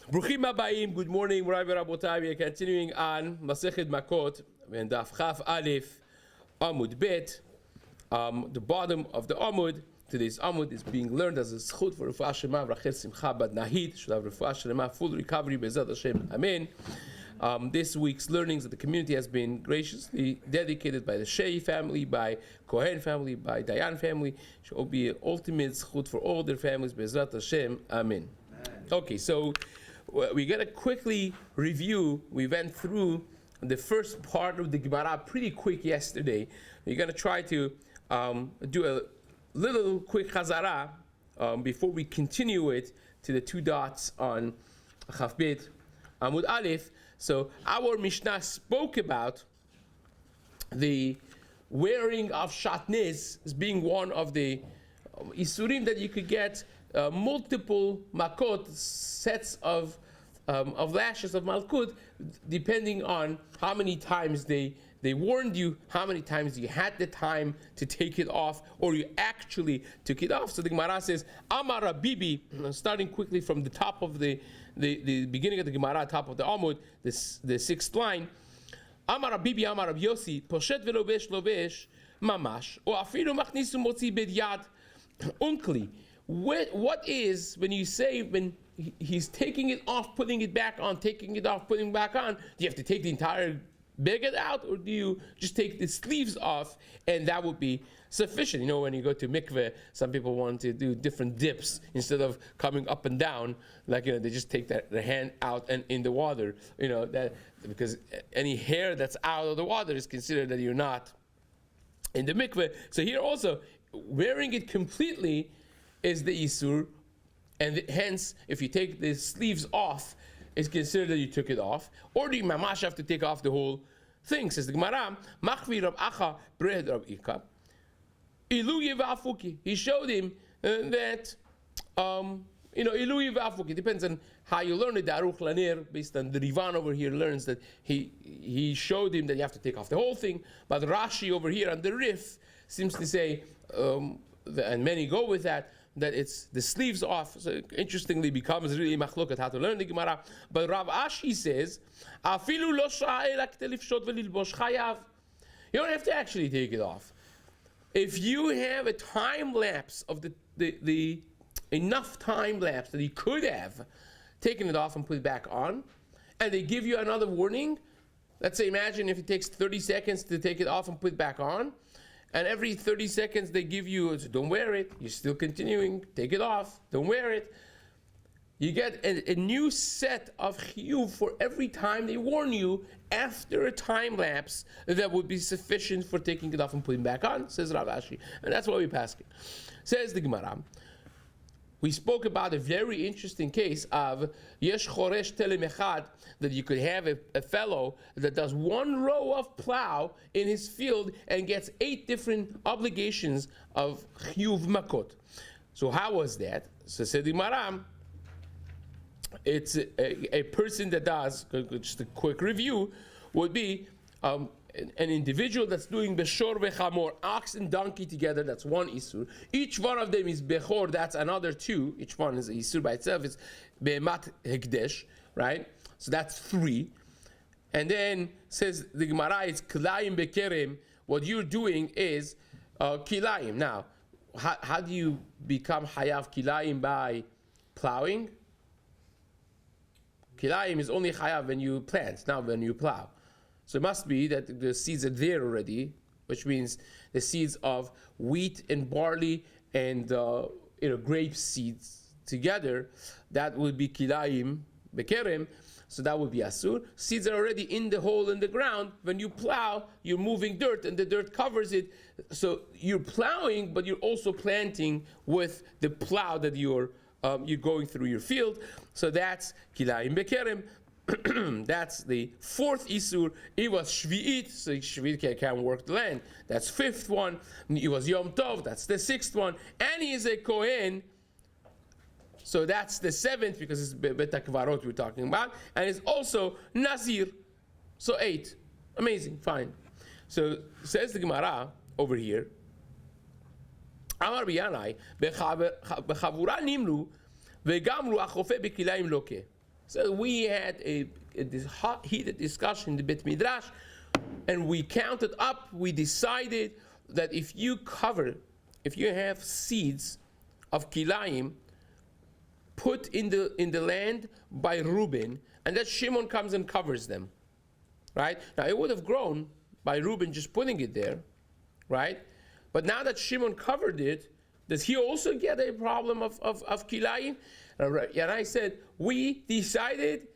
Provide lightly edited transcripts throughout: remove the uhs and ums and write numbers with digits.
Bruchim Habayim, good morning, Rabbi Rabotai. We are continuing on Masechet Makkot and Daf Chaf Aleph, Amud Bet. The bottom of the Amud, today's Amud is being learned as a schut for Refuah Shema, Rachel Simcha Bad Nahid, should have Refuah Shema, full recovery, Bezat Hashem, Amen. This week's learnings of the community has been graciously dedicated by the Shei family, by Kohen family, by Dayan family. Should all be an ultimate schut for all their families, Bezat Hashem, Amen. Okay, so we got to quickly review. We went through the first part of the Gemara pretty quick yesterday. We're going to try to do a little quick chazara before we continue it to the two dots on Chaf Bet Amud Aleph. So our Mishnah spoke about the wearing of shatnez as being one of the isurim that you could get multiple makot, sets of lashes of malkut, depending on how many times they warned you, how many times you had the time to take it off, or you actually took it off. So the Gemara says, Amar Bibi, starting quickly from the top of the beginning of the Gemara, top of the Amud, the sixth line. Amar Bibi, Amar Yossi, poshet velobesh lobesh mamash, or afilu machnisu motzi bed yad unkli. What is, when you say, when he's taking it off, putting it back on, taking it off, putting it back on, do you have to take the entire beged out, or do you just take the sleeves off and that would be sufficient? You know, when you go to mikveh, some people want to do different dips instead of coming up and down, like, you know, they just take their hand out and in the water, you know, that because any hair that's out of the water is considered that you're not in the mikveh. So here also, wearing it completely is the isur, and hence, if you take the sleeves off, it's considered that you took it off. Or do you mamash have to take off the whole thing? Says the Gemara, Machvi Rab Acha Bred Rab Ika. Ilu Yevafuki. He showed him that Ilu Yevafuki. Depends on how you learn it. The Aruch Lanir, based on the Rivan over here, learns that he showed him that you have to take off the whole thing. But Rashi over here on the Rif seems to say, and many go with that it's the sleeves off. So interestingly becomes really machloket how to learn the Gemara. But Rav Ashi says, Afilu lo sha'elak telifshot velilbosh chayav. You don't have to actually take it off. If you have a time lapse of the enough time lapse that you could have taken it off and put it back on, and they give you another warning, let's say imagine if it takes 30 seconds to take it off and put it back on, and every 30 seconds they give you, don't wear it, you're still continuing, take it off, don't wear it. You get a new set of chiyuv for every time they warn you after a time lapse that would be sufficient for taking it off and putting it back on, says Rav Ashi. And that's why we pass it. Says the Gemara, we spoke about a very interesting case of yesh choresh telem echad, that you could have a fellow that does one row of plow in his field and gets 8 different obligations of chiyuv makot. So how was that? So said the Gemara, it's a person that does, just a quick review, would be an individual that's doing beshor vechamor, ox and donkey together, that's one isur. Each one of them is bechor, that's another 2. Each one is a isur by itself. It's be'emat hekdesh, right? So that's 3. And then says the Gemara is kilayim bekerem. What you're doing is kilayim. Now, how do you become hayav kilayim? By plowing. Kilayim is only chayav when you plant, not when you plow. So it must be that the seeds are there already, which means the seeds of wheat and barley and grape seeds together. That would be kilayim bekerem. So that would be asur. Seeds are already in the hole in the ground. When you plow, you're moving dirt, and the dirt covers it. So you're plowing, but you're also planting with the plow that you're going through your field. So that's kilayim bekerem. That's the 4th isur. It was shvi'it, so shvi'it can't work the land. That's 5th one. It was yom tov. That's the 6th one. And he is a kohen. So that's the 7th, because it's bet hakvarot we're talking about. And it's also nazir. So 8. Amazing. Fine. So says the Gemara over here. Amar biyanai bechavura nimru vegamru achofe bekilayim loke. So we had this hot, heated discussion in the Bet Midrash, and we counted up, we decided that if you have seeds of kilayim put in the land by Reuben, and that Shimon comes and covers them, right? Now it would have grown by Reuben just putting it there, right? But now that Shimon covered it, does he also get a problem of kilayim? And I said, we decided,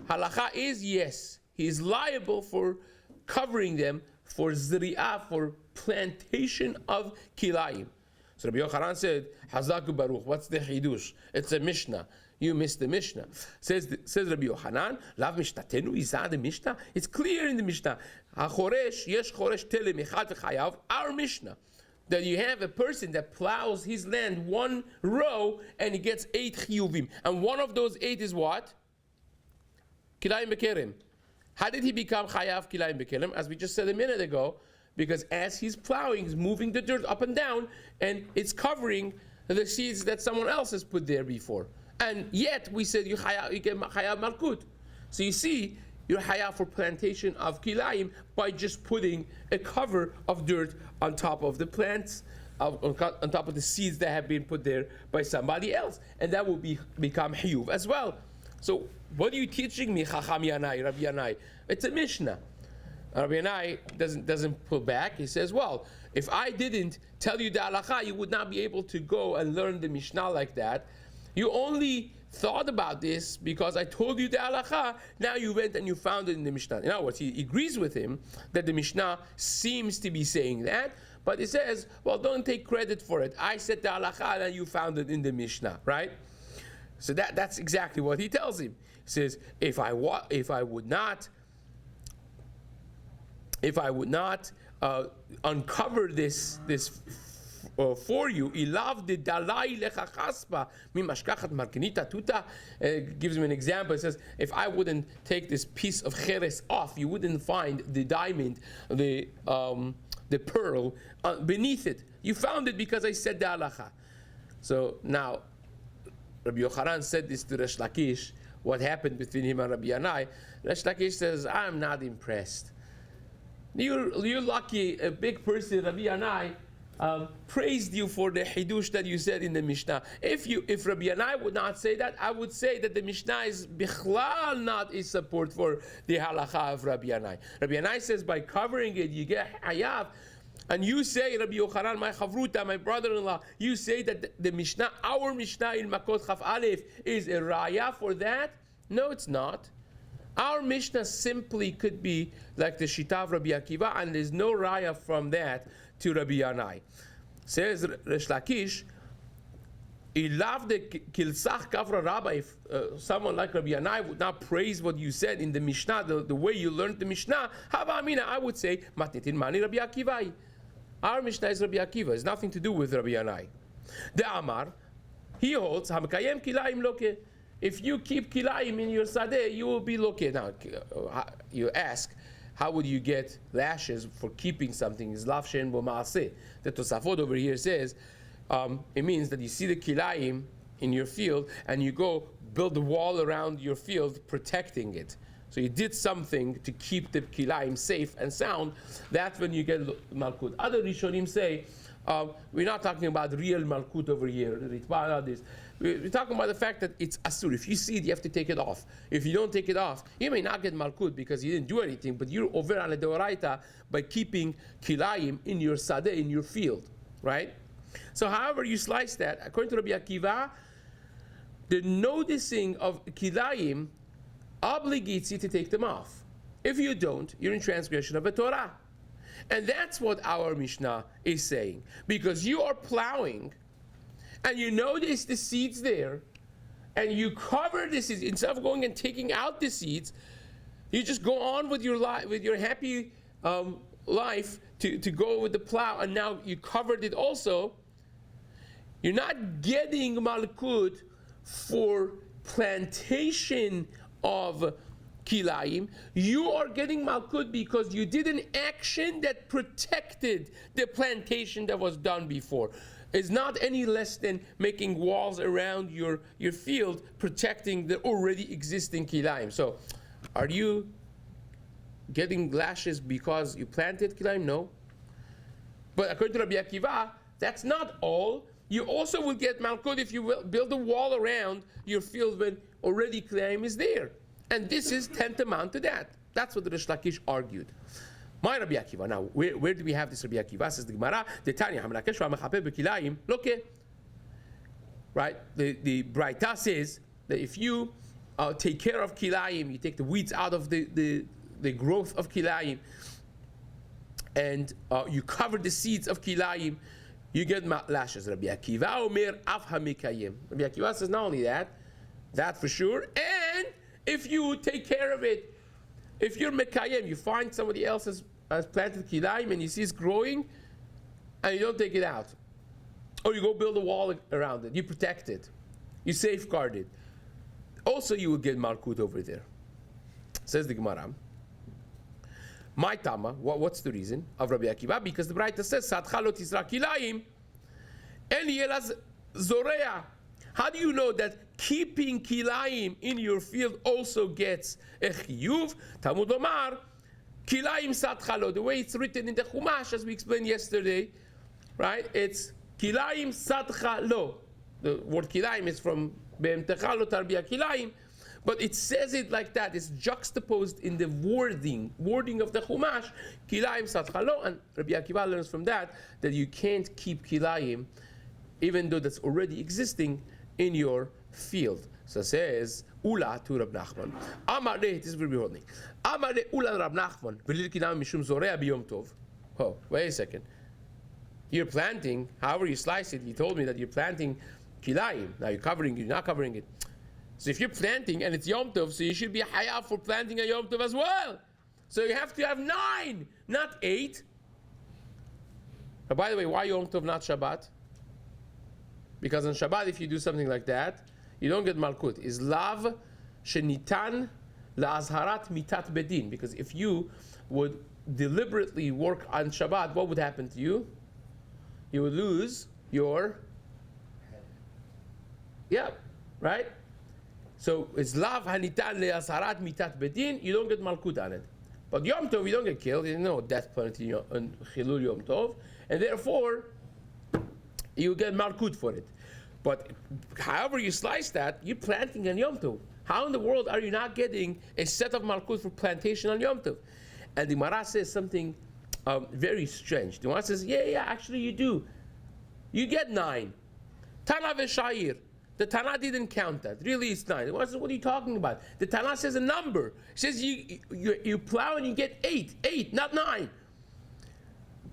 halacha is yes, he is liable for covering them for zri'ah, for plantation of kilayim. So Rabbi Yochanan said, Hazaku Baruch, what's the chidush? It's a Mishnah. You missed the Mishnah. Says Rabbi Yochanan, Lav Mishtatenu, is that the Mishnah? It's clear in the Mishnah. HaChoresh, Yesh Choresh Tele Mechad V'chayav, our Mishnah. That you have a person that plows his land one row and he gets 8 chiyuvim. And one of those 8 is what? Kilayim Bekerem. How did he become chayav kilayim bekerem? As we just said a minute ago, because as he's plowing, he's moving the dirt up and down, and it's covering the seeds that someone else has put there before. And yet we said you get chayav malkut. So you see, you're chayav for plantation of kilayim by just putting a cover of dirt on top of the plants, on top of the seeds that have been put there by somebody else, and that will become chiyuv as well. So what are you teaching me, Chacham Yanai, Rabbi Yanai? It's a Mishnah. Rabbi Yanai doesn't pull back. He says, well, if I didn't tell you the halacha, you would not be able to go and learn the Mishnah like that. You only thought about this because I told you the halacha. Now you went and you found it in the Mishnah. In other words, he agrees with him that the Mishnah seems to be saying that, but he says, well, don't take credit for it. I said the halacha and you found it in the Mishnah, right? So that's exactly what he tells him. He says, if I would not uncover this for you, ilav de dalai lechachaspa mimashkachat markenita tuta. Gives him an example. It says, if I wouldn't take this piece of cheres off, you wouldn't find the diamond, the pearl beneath it. You found it because I said the halacha. So now, Rabbi Yochanan said this to Resh Lakish, what happened between him and Rabbi Yanai. Resh Lakish says, I'm not impressed. You're lucky, a big person, Rabbi Yanai, praised you for the hidush that you said in the Mishnah. If Rabbi Yanai would not say that, I would say that the Mishnah is bichlal not a support for the halacha of Rabbi Yanai. Rabbi Yanai says by covering it, you get hayav. And you say, Rabbi Yochanan, my chavruta, my brother-in-law, you say that the Mishnah, our Mishnah in Makkot Chaf Aleph, is a raya for that? No, it's not. Our Mishnah simply could be like the Shita of Rabbi Akiva, and there's no raya from that to Rabbi Yanai. Says Resh Lakish, Ilav de kilsach kavra rabbi, if someone like Rabbi Yanai would not praise what you said in the Mishnah, the way you learned the Mishnah, hava amina, I would say, matnitin mani Rabbi Akivai. Our Mishnah is Rabbi Akiva. It's nothing to do with Rabbi Yanai. The Amar, he holds, Hamkayem kilayim loke. If you keep kilayim in your sadeh, you will be loke. Now, you ask, how would you get lashes for keeping something? Is lav she'en bo ma'aseh. The Tosafot over here says, it means that you see the kilayim in your field, and you go build a wall around your field protecting it. So you did something to keep the kilayim safe and sound. That's when you get malkut. Other Rishonim say, we're not talking about real malkut over here. We're talking about the fact that it's asur. If you see it, you have to take it off. If you don't take it off, you may not get malkut because you didn't do anything, but you're over on a deoraita by keeping kilayim in your sadeh, in your field, right? So however you slice that, according to Rabbi Akiva, the noticing of kilayim obligates you to take them off. If you don't, you're in transgression of a Torah. And that's what our Mishnah is saying. Because you are plowing, and you notice the seeds there, and you cover the seeds, instead of going and taking out the seeds, you just go on with your life, with your happy life to go with the plow, and now you covered it also. You're not getting malkut for plantation of kilayim. You are getting malkut because you did an action that protected the plantation that was done before. is not any less than making walls around your field, protecting the already existing kilayim. So, are you getting lashes because you planted kilayim? No. But according to Rabbi Akiva, that's not all. You also will get malkut if you will build a wall around your field when already kilayim is there. And this is tantamount to that. That's what the Rish Lakish argued. My Rabbi Akiva. Now, where do we have this Rabbi Akiva? Says the Gemara, the Tanya, Hamrakesh v'Amachape b'kilayim, look it. Right? The Braita says that if you take care of kilayim, you take the weeds out of the growth of kilayim, and you cover the seeds of kilayim, you get lashes. Rabbi Akiva omer af hamikayim. Rabbi Akiva says not only that for sure, and if you take care of it, if you're mekayim, you find somebody else has planted kilayim and you see it's growing, and you don't take it out, or you go build a wall around it, you protect it, you safeguard it, also you will get malkut over there. Says the Gemara. My Tama, what's the reason of Rabbi Akiva? Because the Braita says, Sadcha lo tizra kilayim, en yelaz zorea. How do you know that keeping kilayim in your field also gets a chiyuv? Talmud Omar, kilayim sadcha lo. The way it's written in the Chumash, as we explained yesterday, right? It's kilayim sadcha lo. The word kilayim is from be'emtecha lo tarbiya kilayim. But it says it like that. It's juxtaposed in the wording of the Chumash, kilayim sadcha lo, and Rabbi Akiva learns from that you can't keep kilayim, even though that's already existing in your field. So it says, Ula to Rab Nachman. Amar le, this is where we're holding. Amar le Ula Rab Nachman, v'lil kilayim mishum zorea biyom tov. Oh, wait a second. You're planting, however you slice it, you told me that you're planting kilayim. Now you're not covering it. So if you're planting and it's Yom Tov, so you should be hayav for planting a Yom Tov as well. So you have to have 9, not 8. But by the way, why Yom Tov, not Shabbat? Because on Shabbat, if you do something like that, you don't get malkut. Is lav shenitan la'azharat mitat bedin. Because if you would deliberately work on Shabbat, what would happen to you? You would lose your head. Yeah, right? So it's lav hanitan le'asarat mitat bedin. You don't get malkut on it. But Yom Tov, you don't get killed. There's no death penalty on Chilul Yom Tov, and therefore you get malkut for it. But however you slice that, you're planting on Yom Tov. How in the world are you not getting a set of malkut for plantation on Yom Tov? And the Gemara says something very strange. The Gemara says, yeah, actually you do. You get 9. Tana v'shayir. The Tana didn't count that. Really, it's 9. What are you talking about? The Tana says a number. It says you plow and you get 8. 8, not 9.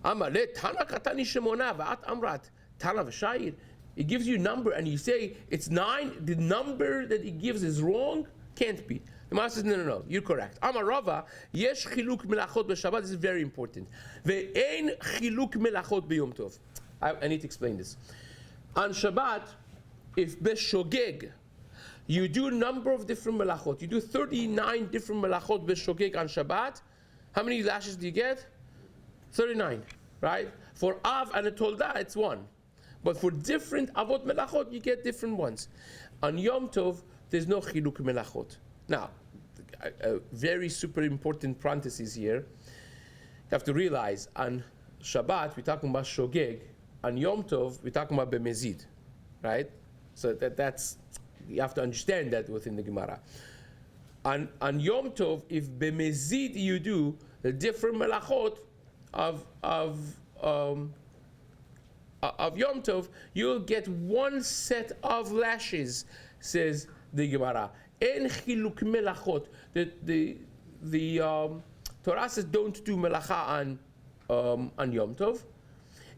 Amar le Tana katani shemona v'at amrat Tana v'shayir. It gives you a number and you say it's 9. The number that it gives is wrong? Can't be. The Master says, no, you're correct. Amar Rava, yesh chiluk melachot b'Shabbat. This is very important. Ve'ein chiluk melachot b'Yom Tov. I need to explain this. On Shabbat, if b'shogeg, you do a number of different melachot. You do 39 different melachot b'shogeg on Shabbat. How many lashes do you get? 39, right? For Av and a Tolda, it's 1. But for different Avot melachot, you get different ones. On Yom Tov, there's no chiluk melachot. Now, a very super important parenthesis here. You have to realize, on Shabbat, we're talking about shogeg. On Yom Tov, we're talking about bemezid, right? So that's, you have to understand that within the Gemara. On Yom Tov, if bemezid you do the different melachot of Yom Tov, you'll get 1 set of lashes, says the Gemara. En chiluk melachot. The Torah says don't do melacha on Yom Tov.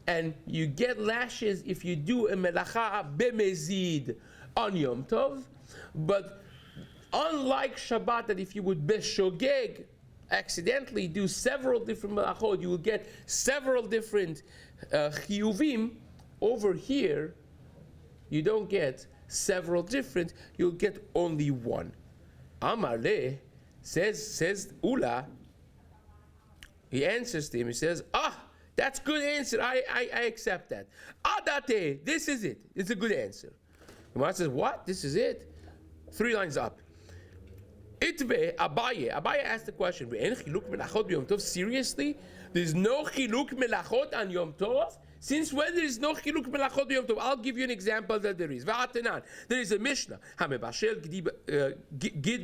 And you get lashes if you do a melacha bemezid on Yom Tov. But unlike Shabbat, that if you would beshogeg, accidentally do several different melachot, you will get several different chiyuvim. Over here, you don't get several different, you'll get only 1. Amar le, says Ula, he answers to him, he says, That's good answer. I accept that. Adate, this is it. It's a good answer. The Gemara says, what? This is it? 3 lines up. Itve Abaye. Abaye asked the question, seriously? There's no chiluk melachot on Yom Tov? Since when there is no chiluk melachot Yom Tov? I'll give you an example that there is. There is a Mishnah. Gid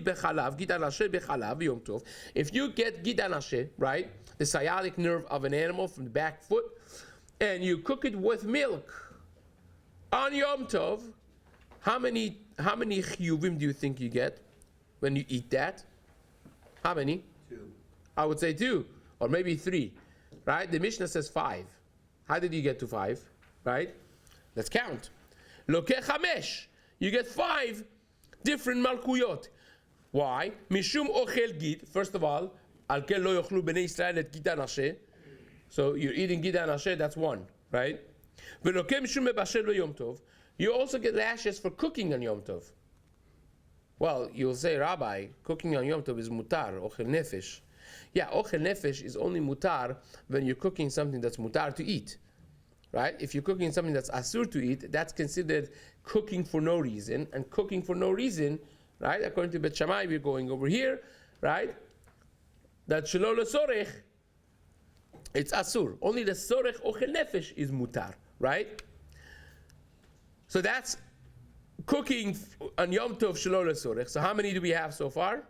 bechalav, gid anashe bechalav Yom Tov. If you get gid anashe, right, the sciatic nerve of an animal from the back foot, and you cook it with milk on Yom Tov, how many chiyuvim do you think you get when you eat that? How many? 2. I would say 2, or maybe 3, right? The Mishnah says 5. How did you get to 5, right? Let's count. Lokeh chamesh. You get 5 different malkuyot. Why? Mishum ochel gid. First of all, al ken lo yochlu bnei Israel et gid anashe. So you're eating gid anashe, that's 1, right? Velokeh mishum mebashel lo Yom Tov. You also get lashes for cooking on Yom Tov. Well, you'll say, Rabbi, cooking on Yom Tov is mutar, ochel nefesh. Yeah, ochel nefesh is only mutar when you're cooking something that's mutar to eat, right? If you're cooking something that's asur to eat, that's considered cooking for no reason. And cooking for no reason, right? According to Bet Shammai, we're going over here, right? That shelo lesorech, it's asur. Only the sorech ochel nefesh is mutar, right? So that's cooking on Yom Tov shelo lesorech. So how many do we have so far?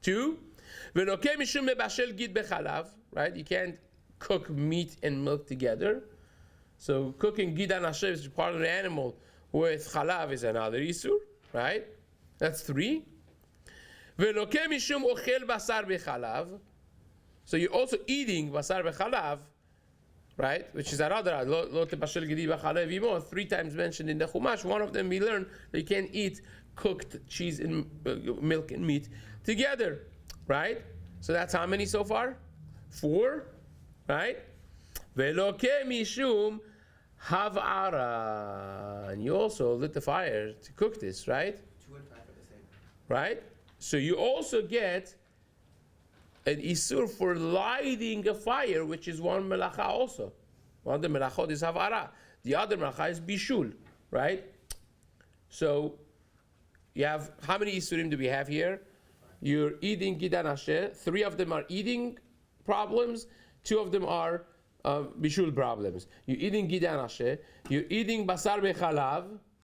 2. V'nokeh mishum mebashel gid bechalav, right? You can't cook meat and milk together. So cooking gid anashe, which is part of the animal, with chalav is another isur, right? That's 3. V'nokeh mishum ochel basar bechalav. So you're also eating basar bechalav, right? Which is another lo tebashel gidi b'chalev imo, 3 times mentioned in the Chumash. One of them we learn that you can't eat cooked cheese and milk and meat together, right? So that's how many so far? 4, right? Velokeh mishum havara, and you also lit the fire to cook this, right? 2 and 5 are the same. Right? So you also get an isur for lighting a fire, which is one melacha also. One of the melachot is havara. The other melacha is bishul, right? So you have, how many isurim do we have here? You're eating gid anashe. 3 of them are eating problems. 2 of them are bishul problems. You're eating gid anashe. You're eating basar bechalav,